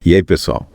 E aí, pessoal?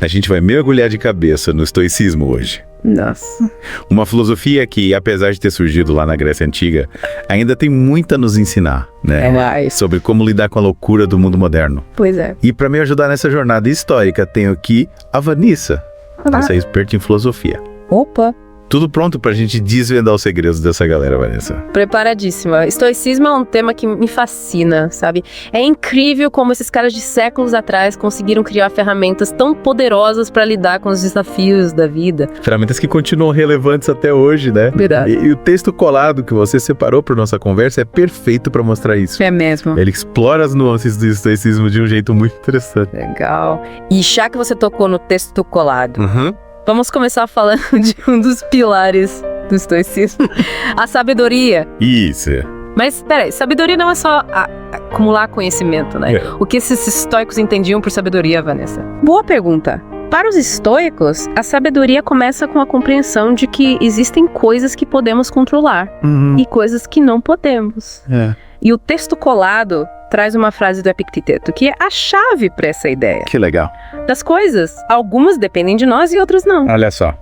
A gente vai mergulhar de cabeça no estoicismo hoje. Nossa. Uma filosofia que, apesar de ter surgido lá na Grécia Antiga, ainda tem muito a nos ensinar, né? É mais. Sobre como lidar com a loucura do mundo moderno. Pois é. E para me ajudar nessa jornada histórica, tenho aqui a Vanessa. Você é experta em filosofia. Opa. Tudo pronto pra gente desvendar os segredos dessa galera, Vanessa? Preparadíssima. Estoicismo é um tema que me fascina, sabe? É incrível como esses caras de séculos atrás conseguiram criar ferramentas tão poderosas para lidar com os desafios da vida. Ferramentas que continuam relevantes até hoje, né? Verdade. E o texto colado que você separou para nossa conversa é perfeito para mostrar isso. É mesmo. Ele explora as nuances do estoicismo de um jeito muito interessante. Legal. E já que você tocou no texto colado, Uhum. vamos começar falando de um dos pilares do estoicismo, a sabedoria. Isso. Mas, peraí, sabedoria não é só acumular conhecimento, né? É. O que esses estoicos entendiam por sabedoria, Vanessa? Boa pergunta. Para os estoicos, a sabedoria começa com a compreensão de que existem coisas que podemos controlar e coisas que não podemos. É. E o texto colado traz uma frase do Epicteto, que é a chave para essa ideia. Que legal. Das coisas, algumas dependem de nós e outras não. Olha só.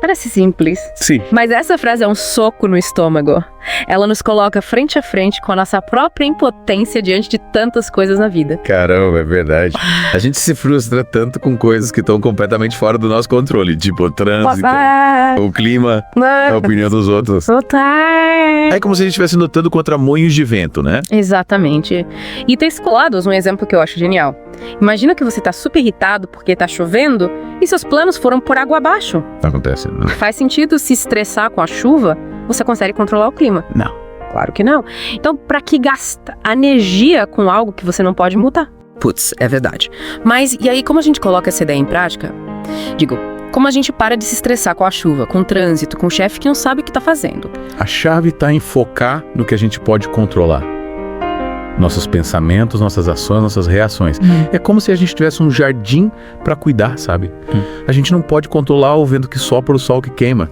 Parece simples, Sim. mas essa frase é um soco no estômago. Ela nos coloca frente a frente com a nossa própria impotência diante de tantas coisas na vida. Caramba, é verdade. A gente se frustra tanto com coisas que estão completamente fora do nosso controle, tipo o trânsito, o clima, a opinião dos outros. É como se a gente estivesse lutando contra moinhos de vento, né? Exatamente. E texto colados, um exemplo que eu acho genial. Imagina que você tá super irritado porque tá chovendo e seus planos foram por água abaixo. Não acontece, né? Faz sentido se estressar com a chuva? Você consegue controlar o clima? Não. Claro que não. Então, pra que gasta energia com algo que você não pode mudar? Putz, é verdade. Mas, e aí, como a gente coloca essa ideia em prática? Digo, como a gente para de se estressar com a chuva, com o trânsito, com o chefe que não sabe o que tá fazendo? A chave está em focar no que a gente pode controlar. Nossos pensamentos, nossas ações, nossas reações. É como se a gente tivesse um jardim para cuidar, sabe? A gente não pode controlar o vento que sopra, o sol que queima.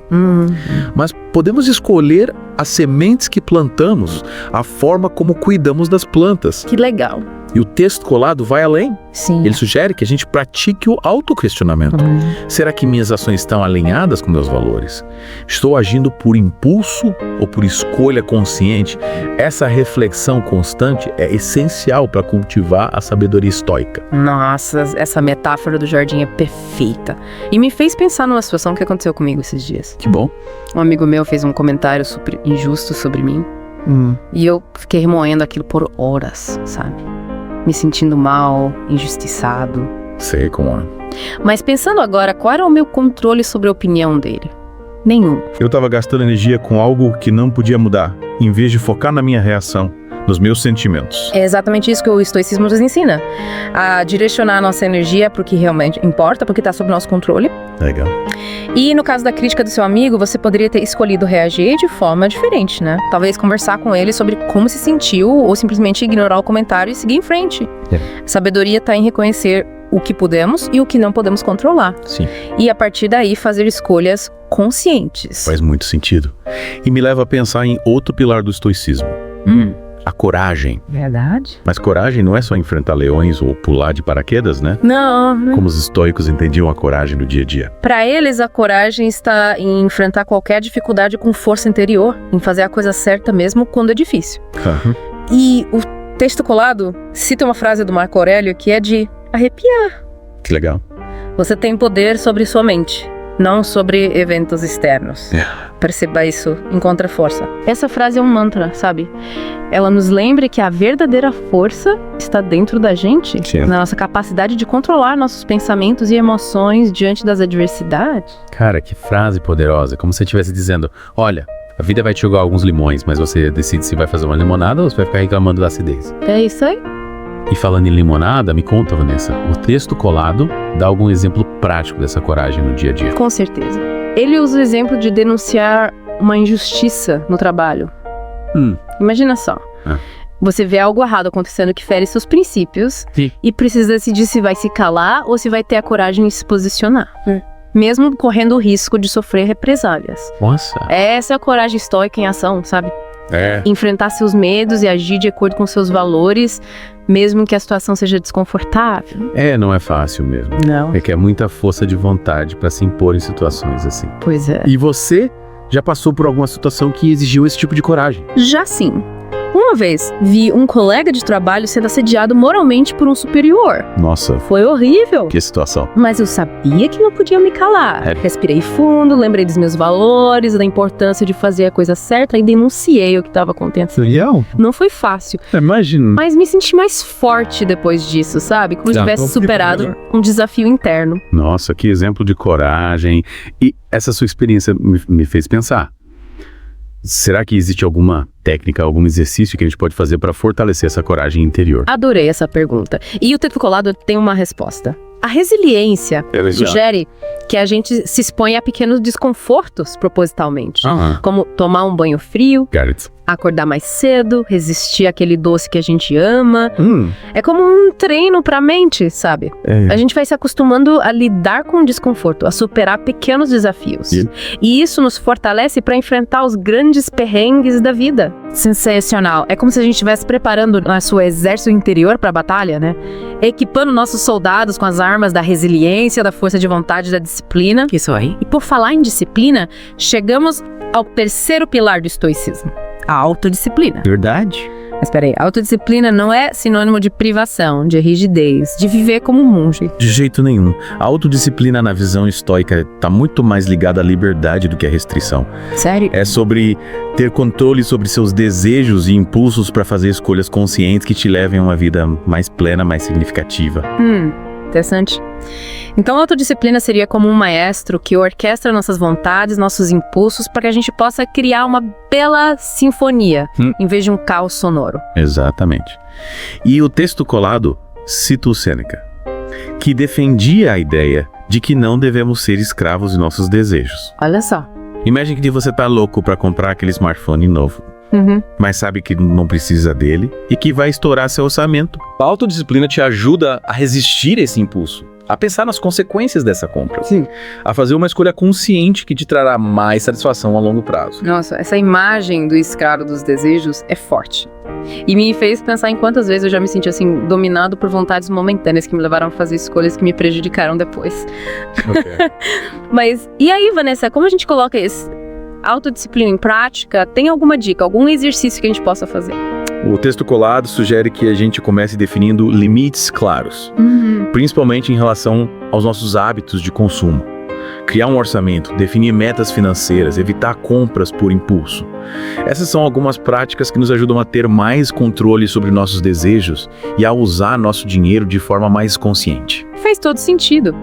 Mas podemos escolher as sementes que plantamos, a forma como cuidamos das plantas. Que legal. E o texto colado vai além. Sim. Ele sugere que a gente pratique o autoquestionamento. Será que minhas ações estão alinhadas com meus valores? Estou agindo por impulso ou por escolha consciente? Essa reflexão constante é essencial para cultivar a sabedoria estoica. Nossa, essa metáfora do jardim é perfeita. E me fez pensar numa situação que aconteceu comigo esses dias. Que bom. Um amigo meu fez um comentário super injusto sobre mim. E eu fiquei remoendo aquilo por horas, sabe? Me sentindo mal, injustiçado. Sei como é. Mas pensando agora, qual era o meu controle sobre a opinião dele? Nenhum. Eu estava gastando energia com algo que não podia mudar, em vez de focar na minha reação, nos meus sentimentos. É exatamente isso que o estoicismo nos ensina. A direcionar a nossa energia para o que realmente importa, porque está sob nosso controle. Legal. E no caso da crítica do seu amigo, você poderia ter escolhido reagir de forma diferente, né? Talvez conversar com ele sobre como se sentiu ou simplesmente ignorar o comentário e seguir em frente. A sabedoria está em reconhecer o que podemos e o que não podemos controlar. Sim. E a partir daí fazer escolhas conscientes. Faz muito sentido. E me leva a pensar em outro pilar do estoicismo. A coragem. Verdade? Mas coragem não é só enfrentar leões ou pular de paraquedas, né? Não. Como os estoicos entendiam a coragem no dia a dia. Para eles, a coragem está em enfrentar qualquer dificuldade com força interior, em fazer a coisa certa mesmo quando é difícil. E o texto colado cita uma frase do Marco Aurélio que é de arrepiar. Que legal. Você tem poder sobre sua mente, não sobre eventos externos. Perceba isso, encontra força. Essa frase é um mantra, sabe? Ela nos lembra que a verdadeira força está dentro da gente, na nossa capacidade de controlar nossos pensamentos e emoções diante das adversidades. Cara, que frase poderosa. Como se você estivesse dizendo, olha, a vida vai te jogar alguns limões, mas você decide se vai fazer uma limonada ou se vai ficar reclamando da acidez. É isso aí. E falando em limonada, me conta, Vanessa, o texto colado dá algum exemplo prático dessa coragem no dia a dia? Com certeza. Ele usa o exemplo de denunciar uma injustiça no trabalho. Imagina só. Você vê algo errado acontecendo que fere seus princípios e precisa decidir se vai se calar ou se vai ter a coragem de se posicionar. Mesmo correndo o risco de sofrer represálias. Nossa. Essa é a coragem estoica em ação, sabe? Enfrentar seus medos e agir de acordo com seus valores, mesmo que a situação seja desconfortável. Não é fácil mesmo. Não. Requer muita força de vontade para se impor em situações assim. Pois é. E você já passou por alguma situação que exigiu esse tipo de coragem? Já sim. Uma vez, vi um colega de trabalho sendo assediado moralmente por um superior. Nossa, Foi horrível. que situação. Mas eu sabia que não podia me calar. Respirei fundo, lembrei dos meus valores, da importância de fazer a coisa certa e denunciei o que estava acontecendo. Legal. Não foi fácil, Imagina. mas me senti mais forte depois disso, sabe? Como se tivesse superado um desafio interno. Nossa, que exemplo de coragem. E essa sua experiência me fez pensar. Será que existe alguma técnica, algum exercício que a gente pode fazer para fortalecer essa coragem interior? Adorei essa pergunta. E o Teto Colado tem uma resposta. A resiliência sugere que a gente se expõe a pequenos desconfortos propositalmente. Como tomar um banho frio, acordar mais cedo, resistir àquele doce que a gente ama. É como um treino pra mente, sabe? A gente vai se acostumando a lidar com o desconforto, a superar pequenos desafios. E isso nos fortalece pra enfrentar os grandes perrengues da vida. Sensacional. É como se a gente estivesse preparando nosso exército interior pra batalha, né? Equipando nossos soldados com as armas da resiliência, da força de vontade, da disciplina. Isso aí. E por falar em disciplina, chegamos ao terceiro pilar do estoicismo. A autodisciplina. Verdade. Mas peraí, autodisciplina não é sinônimo de privação, de rigidez, de viver como um monge. De jeito nenhum. A autodisciplina na visão estoica está muito mais ligada à liberdade do que à restrição. Sério? É sobre ter controle sobre seus desejos e impulsos para fazer escolhas conscientes que te levem a uma vida mais plena, mais significativa. Interessante. Então, a autodisciplina seria como um maestro que orquestra nossas vontades, nossos impulsos, para que a gente possa criar uma bela sinfonia, em vez de um caos sonoro. Exatamente. E o texto colado cita o Sêneca, que defendia a ideia de que não devemos ser escravos de nossos desejos. Olha só. Imagine que você tá louco para comprar aquele smartphone novo. Mas sabe que não precisa dele e que vai estourar seu orçamento. A autodisciplina te ajuda a resistir a esse impulso, a pensar nas consequências dessa compra. Sim. A fazer uma escolha consciente que te trará mais satisfação a longo prazo. Nossa, essa imagem do escravo dos desejos é forte. E me fez pensar em quantas vezes eu já me senti assim, dominado por vontades momentâneas que me levaram a fazer escolhas que me prejudicaram depois. Mas, e aí, Vanessa, como a gente coloca esse autodisciplina em prática? Tem alguma dica, algum exercício que a gente possa fazer? O texto colado sugere que a gente comece definindo limites claros, principalmente em relação aos nossos hábitos de consumo. Criar um orçamento, definir metas financeiras, evitar compras por impulso. Essas são algumas práticas que nos ajudam a ter mais controle sobre nossos desejos e a usar nosso dinheiro de forma mais consciente. Faz todo sentido.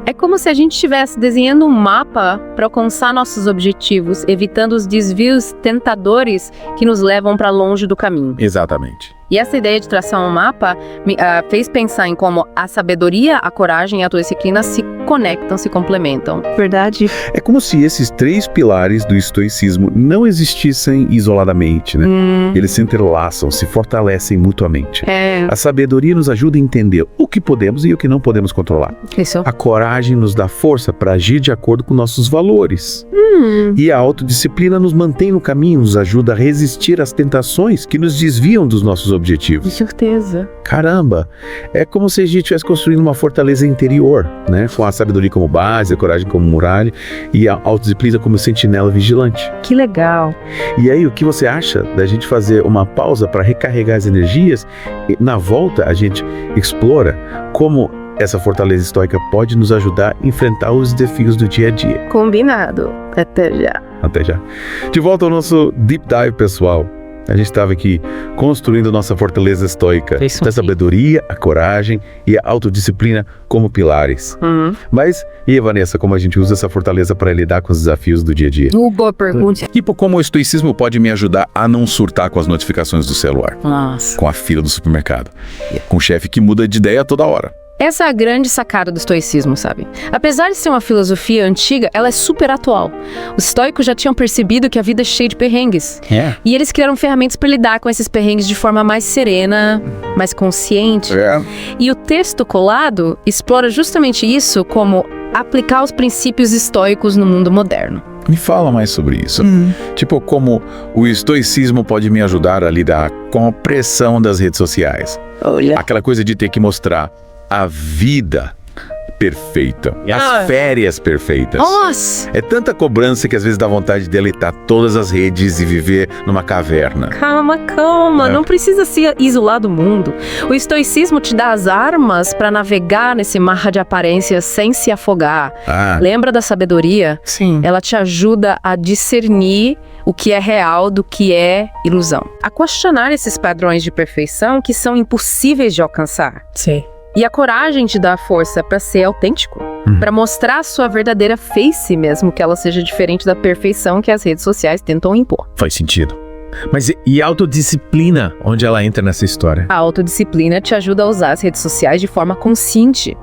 É como se a gente estivesse desenhando um mapa para alcançar nossos objetivos, evitando os desvios tentadores que nos levam para longe do caminho. Exatamente. E essa ideia de traçar um mapa me fez pensar em como a sabedoria, a coragem e a autodisciplina se conectam, se complementam. Verdade. É como se esses três pilares do estoicismo não existissem isoladamente, né? Eles se entrelaçam, se fortalecem mutuamente. A sabedoria nos ajuda a entender o que podemos e o que não podemos controlar. Isso. A coragem nos dá força para agir de acordo com nossos valores. E a autodisciplina nos mantém no caminho, nos ajuda a resistir às tentações que nos desviam dos nossos objetivos. Com certeza. Caramba, é como se a gente estivesse construindo uma fortaleza interior, né? Com a sabedoria como base, a coragem como muralha e a autodisciplina como sentinela vigilante. Que legal. E aí, o que você acha da gente fazer uma pausa para recarregar as energias? E, na volta, a gente explora como essa fortaleza estoica pode nos ajudar a enfrentar os desafios do dia a dia. Combinado. Até já. Até já. De volta ao nosso Deep Dive, pessoal. A gente estava aqui construindo nossa fortaleza estoica, da sabedoria, a coragem e a autodisciplina como pilares. Mas, e Vanessa, como a gente usa essa fortaleza para lidar com os desafios do dia a dia? Boa pergunta. Tipo, como o estoicismo pode me ajudar a não surtar com as notificações do celular, Nossa. com a fila do supermercado, com o chefe que muda de ideia toda hora. Essa é a grande sacada do estoicismo, sabe? Apesar de ser uma filosofia antiga, ela é super atual. Os estoicos já tinham percebido que a vida é cheia de perrengues. E eles criaram ferramentas para lidar com esses perrengues de forma mais serena, mais consciente. E o texto colado explora justamente isso como aplicar os princípios estoicos no mundo moderno. Me fala mais sobre isso. Tipo, como o estoicismo pode me ajudar a lidar com a pressão das redes sociais. Olha. Aquela coisa de ter que mostrar a vida perfeita, as férias perfeitas. Nossa! É tanta cobrança que às vezes dá vontade de deletar todas as redes e viver numa caverna. Calma. Não precisa se isolar do mundo. O estoicismo te dá as armas para navegar nesse mar de aparências sem se afogar. Lembra da sabedoria? Sim. Ela te ajuda a discernir o que é real do que é ilusão. A questionar esses padrões de perfeição que são impossíveis de alcançar. Sim. E a coragem te dá a força para ser autêntico, para mostrar a sua verdadeira face, mesmo que ela seja diferente da perfeição que as redes sociais tentam impor. Faz sentido. Mas e a autodisciplina, onde ela entra nessa história? A autodisciplina te ajuda a usar as redes sociais de forma consciente,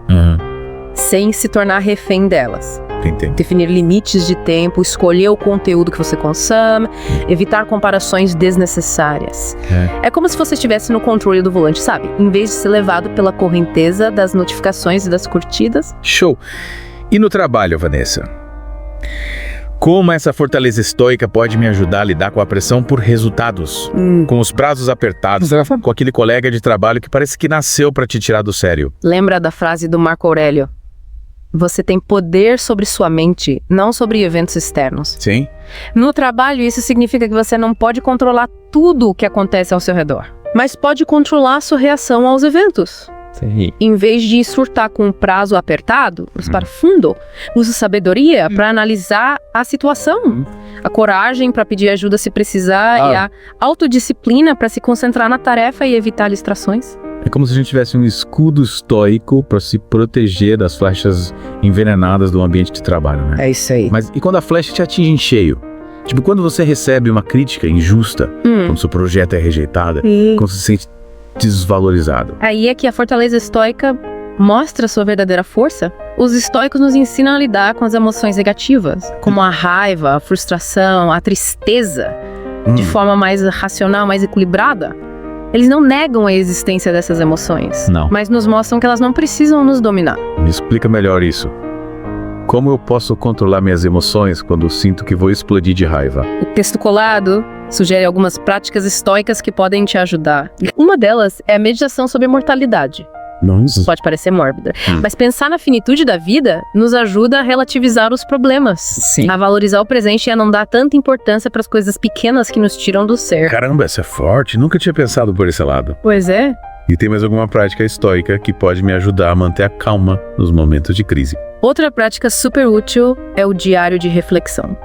sem se tornar refém delas. Entendo. Definir limites de tempo, escolher o conteúdo que você consome, evitar comparações desnecessárias. É como se você estivesse no controle do volante, sabe? Em vez de ser levado pela correnteza das notificações e das curtidas. Show! E no trabalho, Vanessa? Como essa fortaleza estoica pode me ajudar a lidar com a pressão por resultados? Com os prazos apertados, com aquele colega de trabalho que parece que nasceu para te tirar do sério. Lembra da frase do Marco Aurélio? Você tem poder sobre sua mente, não sobre eventos externos. Sim. No trabalho, isso significa que você não pode controlar tudo o que acontece ao seu redor, mas pode controlar a sua reação aos eventos. Sim. Em vez de surtar com um prazo apertado, para fundo, use sabedoria para analisar a situação, a coragem para pedir ajuda se precisar e a autodisciplina para se concentrar na tarefa e evitar distrações. É como se a gente tivesse um escudo estoico para se proteger das flechas envenenadas do ambiente de trabalho, né? É isso aí. Mas e quando a flecha te atinge em cheio? Tipo, quando você recebe uma crítica injusta, quando seu projeto é rejeitado, quando você se sente desvalorizado. Aí é que a fortaleza estoica mostra sua verdadeira força. Os estoicos nos ensinam a lidar com as emoções negativas, como a raiva, a frustração, a tristeza, de forma mais racional, mais equilibrada. Eles não negam a existência dessas emoções, mas nos mostram que elas não precisam nos dominar. Me explica melhor isso. Como eu posso controlar minhas emoções quando sinto que vou explodir de raiva? O texto colado sugere algumas práticas estoicas que podem te ajudar. Uma delas é a meditação sobre a mortalidade. Nossa. Pode parecer mórbida, mas pensar na finitude da vida nos ajuda a relativizar os problemas, Sim. a valorizar o presente e a não dar tanta importância para as coisas pequenas que nos tiram do ser. Caramba, essa é forte. Nunca tinha pensado por esse lado. Pois é. E tem mais alguma prática estoica que pode me ajudar a manter a calma nos momentos de crise? Outra prática super útil é o diário de reflexão.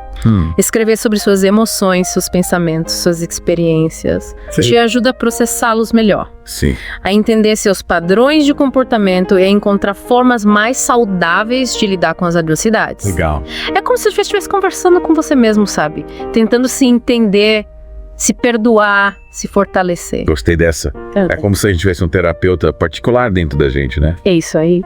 Escrever sobre suas emoções, seus pensamentos, suas experiências te ajuda a processá-los melhor. Sim. A entender seus padrões de comportamento e a encontrar formas mais saudáveis de lidar com as adversidades. Legal. É como se você estivesse conversando com você mesmo, sabe? Tentando se entender, se perdoar, se fortalecer. Gostei dessa. É como se a gente tivesse um terapeuta particular dentro da gente, né? É isso aí.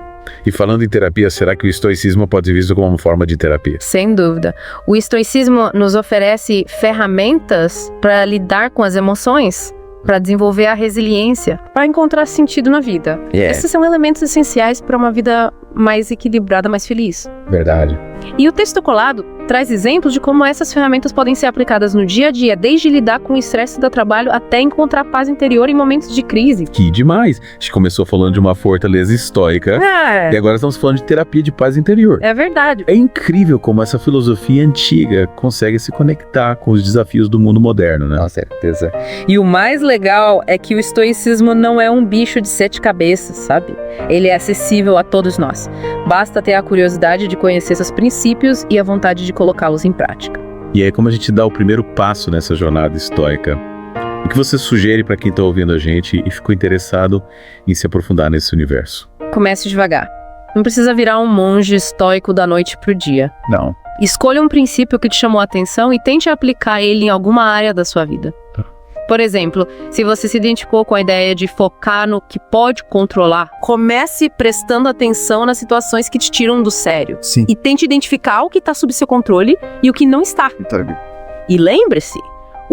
E falando em terapia, será que o estoicismo pode ser visto como uma forma de terapia? Sem dúvida. O estoicismo nos oferece ferramentas para lidar com as emoções, para desenvolver a resiliência, para encontrar sentido na vida. Esses são elementos essenciais para uma vida mais equilibrada, mais feliz. Verdade. E o texto colado traz exemplos de como essas ferramentas podem ser aplicadas no dia a dia, desde lidar com o estresse do trabalho até encontrar paz interior em momentos de crise. Que demais! A gente começou falando de uma fortaleza estoica e agora estamos falando de terapia de paz interior. É verdade. É incrível como essa filosofia antiga consegue se conectar com os desafios do mundo moderno, né? Com certeza. E o mais legal é que o estoicismo não é um bicho de 7 cabeças, sabe? Ele é acessível a todos nós. Basta ter a curiosidade de conhecer seus princípios e a vontade de colocá-los em prática. E aí, como a gente dá o primeiro passo nessa jornada estoica? O que você sugere para quem está ouvindo a gente e ficou interessado em se aprofundar nesse universo? Comece devagar. Não precisa virar um monge estoico da noite pro dia. Não. Escolha um princípio que te chamou a atenção e tente aplicar ele em alguma área da sua vida. Por exemplo, se você se identificou com a ideia de focar no que pode controlar, comece prestando atenção nas situações que te tiram do sério. Sim. E tente identificar o que está sob seu controle e o que não está. E lembre-se,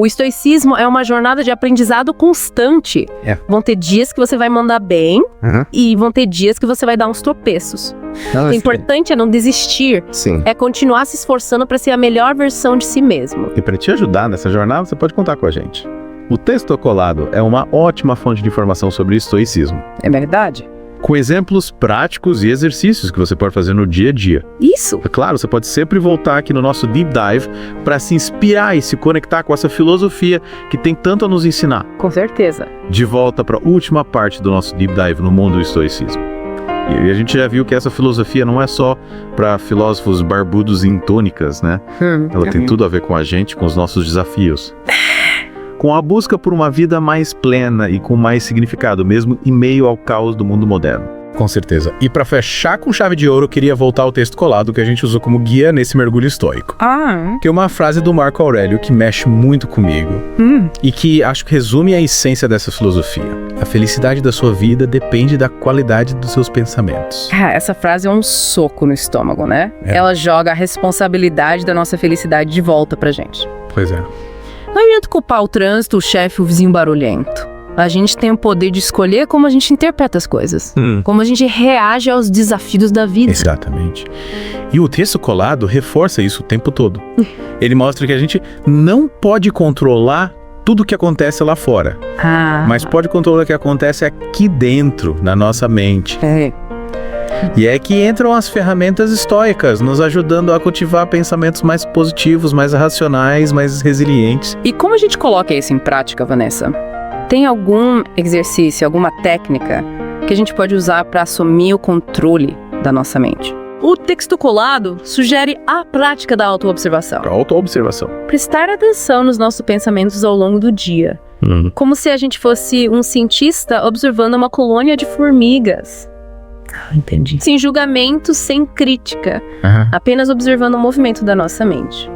O estoicismo é uma jornada de aprendizado constante. Vão ter dias que você vai mandar bem e vão ter dias que você vai dar uns tropeços. O importante é não desistir. Sim. É continuar se esforçando para ser a melhor versão de si mesmo. E para te ajudar nessa jornada, você pode contar com a gente. O Texto Colado é uma ótima fonte de informação sobre estoicismo, É verdade? com exemplos práticos e exercícios que você pode fazer no dia a dia. Isso. É claro, você pode sempre voltar aqui no nosso Deep Dive para se inspirar e se conectar com essa filosofia que tem tanto a nos ensinar. Com certeza. De volta para a última parte do nosso Deep Dive no mundo do estoicismo. E a gente já viu que essa filosofia não é só para filósofos barbudos em tônicas, né? Ela tem tudo a ver com a gente, com os nossos desafios. Com a busca por uma vida mais plena e com mais significado, mesmo em meio ao caos do mundo moderno. Com certeza. E para fechar com chave de ouro, eu queria voltar ao texto colado que a gente usou como guia nesse mergulho estoico. Que é uma frase do Marco Aurélio que mexe muito comigo e que acho que resume a essência dessa filosofia. A felicidade da sua vida depende da qualidade dos seus pensamentos. Essa frase é um soco no estômago, né? Ela joga a responsabilidade da nossa felicidade de volta pra gente. Pois é. Não adianta culpar o trânsito, o chefe, o vizinho barulhento. A gente tem o poder de escolher como a gente interpreta as coisas. Como a gente reage aos desafios da vida. Exatamente. E o texto colado reforça isso o tempo todo. Ele mostra que a gente não pode controlar tudo o que acontece lá fora. Mas pode controlar o que acontece aqui dentro, na nossa mente. E é que entram as ferramentas estoicas, nos ajudando a cultivar pensamentos mais positivos, mais racionais, mais resilientes. E como a gente coloca isso em prática, Vanessa? Tem algum exercício, alguma técnica que a gente pode usar para assumir o controle da nossa mente? O texto colado sugere a prática da autoobservação. Autoobservação. Prestar atenção nos nossos pensamentos ao longo do dia. Como se a gente fosse um cientista observando uma colônia de formigas. Entendi. Sem julgamento, sem crítica. Apenas observando o movimento da nossa mente.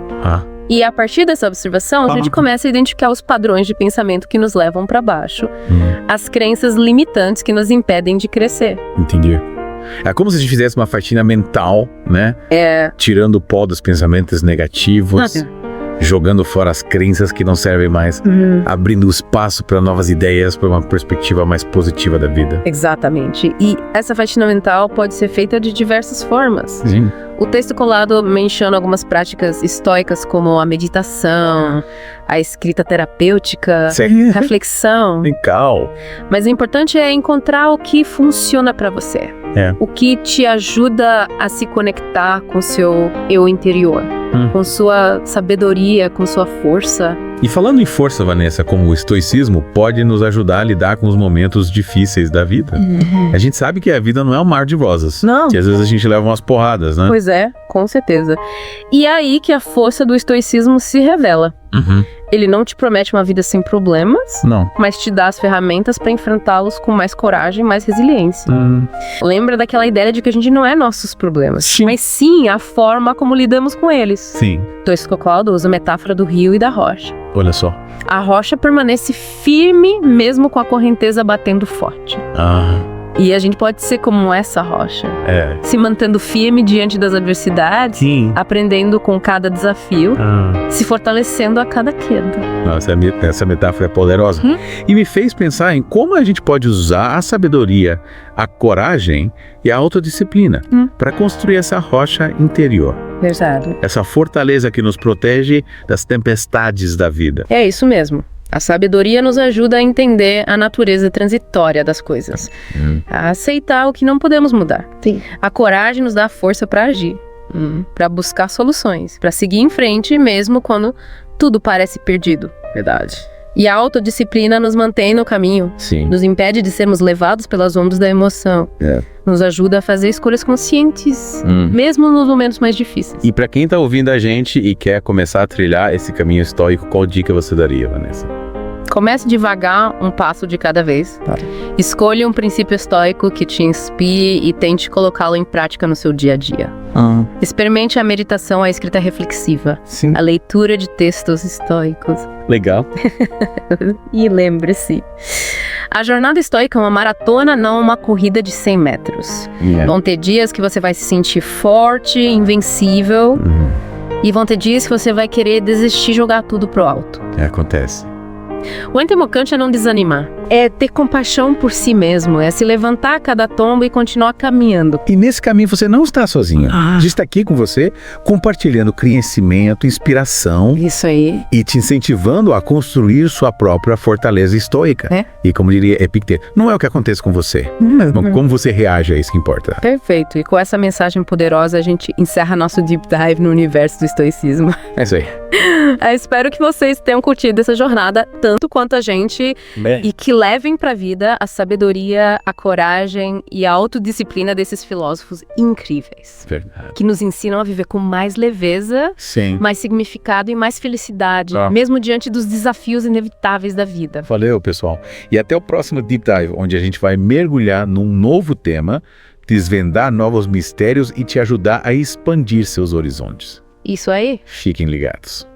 E a partir dessa observação, a gente começa a identificar os padrões de pensamento que nos levam para baixo. As crenças limitantes que nos impedem de crescer. Entendi. É como se a gente fizesse uma faxina mental, né? Tirando o pó dos pensamentos negativos. Jogando fora as crenças que não servem mais, abrindo espaço para novas ideias, para uma perspectiva mais positiva da vida. Exatamente. E essa faxina mental pode ser feita de diversas formas. Sim. O texto colado menciona algumas práticas estoicas, como a meditação, a escrita terapêutica, reflexão. Legal. Mas o importante é encontrar o que funciona para você. O que te ajuda a se conectar com seu eu interior. Com sua sabedoria, com sua força. E falando em força, Vanessa, como o estoicismo pode nos ajudar a lidar com os momentos difíceis da vida. A gente sabe que a vida não é um mar de rosas. Não. Que às vezes a gente leva umas porradas, né? Pois é, com certeza. E é aí que a força do estoicismo se revela. Ele não te promete uma vida sem problemas, mas te dá as ferramentas para enfrentá-los com mais coragem, mais resiliência. Lembra daquela ideia de que a gente não é nossos problemas, mas sim a forma como lidamos com eles. Sim. O texto colado usa a metáfora do rio e da rocha. Olha só. A rocha permanece firme mesmo com a correnteza batendo forte. E a gente pode ser como essa rocha, se mantendo firme diante das adversidades, aprendendo com cada desafio, se fortalecendo a cada queda. Nossa, essa metáfora é poderosa. E me fez pensar em como a gente pode usar a sabedoria, a coragem e a autodisciplina para construir essa rocha interior. Verdade. Essa fortaleza que nos protege das tempestades da vida. É isso mesmo. A sabedoria nos ajuda a entender a natureza transitória das coisas, a aceitar o que não podemos mudar. A coragem nos dá força para agir, para buscar soluções, para seguir em frente mesmo quando tudo parece perdido. Verdade. E a autodisciplina nos mantém no caminho, nos impede de sermos levados pelas ondas da emoção, nos ajuda a fazer escolhas conscientes, mesmo nos momentos mais difíceis. E para quem está ouvindo a gente e quer começar a trilhar esse caminho estoico, qual dica você daria, Vanessa? Comece devagar, um passo de cada vez. Escolha um princípio estoico que te inspire e tente colocá-lo em prática no seu dia a dia. Experimente a meditação, a escrita reflexiva, a leitura de textos estoicos. Legal. E lembre-se, a jornada estoica é uma maratona, não uma corrida de 100 metros. Vão ter dias que você vai se sentir forte, invencível, E vão ter dias que você vai querer desistir e jogar tudo pro alto. Acontece. O antemocante é não desanimar. É ter compaixão por si mesmo. É se levantar a cada tombo e continuar caminhando. E nesse caminho você não está sozinho. A gente está aqui com você, compartilhando conhecimento, inspiração. Isso aí. E te incentivando a construir sua própria fortaleza estoica. E como diria Epicteto, não é o que acontece com você, mas como você reage a isso que importa. Perfeito. E com essa mensagem poderosa, a gente encerra nosso Deep Dive no universo do estoicismo. É isso aí. Espero que vocês tenham curtido essa jornada tanto quanto a gente e que levem para a vida a sabedoria, a coragem e a autodisciplina desses filósofos incríveis. Verdade. Que nos ensinam a viver com mais leveza, mais significado e mais felicidade, mesmo diante dos desafios inevitáveis da vida. Valeu, pessoal. E até o próximo Deep Dive, onde a gente vai mergulhar num novo tema, desvendar novos mistérios e te ajudar a expandir seus horizontes. Isso aí. Fiquem ligados.